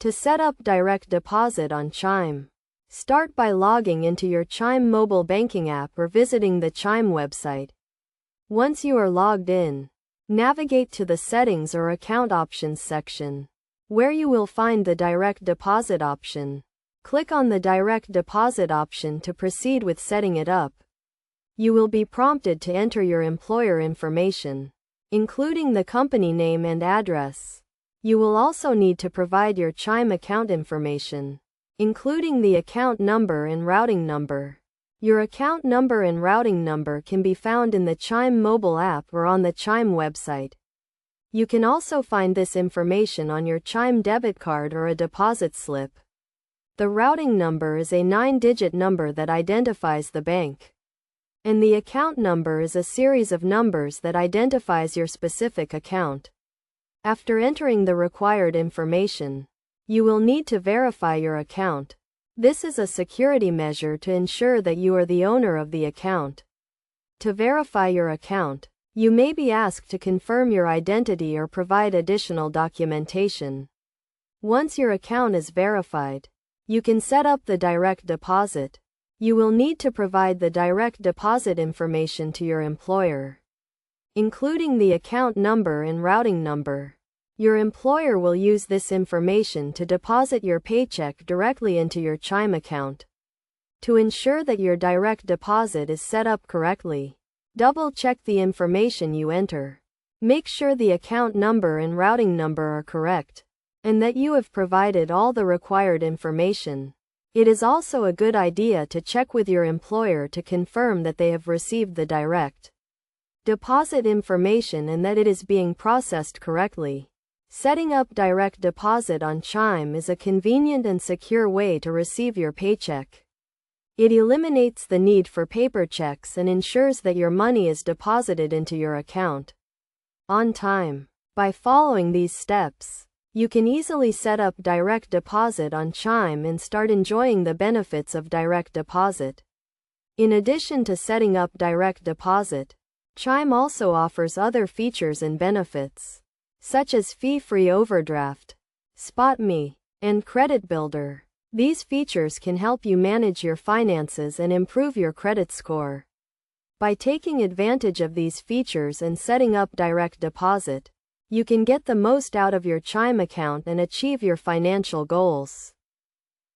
To set up direct deposit on Chime, start by logging into your Chime mobile banking app or visiting the Chime website. Once you are logged in, navigate to the Settings or Account Options section, where you will find the Direct Deposit option. Click on the Direct Deposit option to proceed with setting it up. You will be prompted to enter your employer information, including the company name and address. You will also need to provide your Chime account information, including the account number and routing number. Your account number and routing number can be found in the Chime mobile app or on the Chime website. You can also find this information on your Chime debit card or a deposit slip. The routing number is a 9-digit number that identifies the bank, and the account number is a series of numbers that identifies your specific account. After entering the required information, you will need to verify your account. This is a security measure to ensure that you are the owner of the account. To verify your account, you may be asked to confirm your identity or provide additional documentation. Once your account is verified, you can set up the direct deposit. You will need to provide the direct deposit information to your employer, including the account number and routing number. Your employer will use this information to deposit your paycheck directly into your Chime account. To ensure that your direct deposit is set up correctly, double-check the information you enter. Make sure the account number and routing number are correct, and that you have provided all the required information. It is also a good idea to check with your employer to confirm that they have received the direct deposit information and that it is being processed correctly. Setting up direct deposit on Chime is a convenient and secure way to receive your paycheck. It eliminates the need for paper checks and ensures that your money is deposited into your account on time. By following these steps, you can easily set up direct deposit on Chime and start enjoying the benefits of direct deposit. In addition to setting up direct deposit, Chime also offers other features and benefits, such as fee-free overdraft, SpotMe, and Credit Builder. These features can help you manage your finances and improve your credit score. By taking advantage of these features and setting up direct deposit, you can get the most out of your Chime account and achieve your financial goals.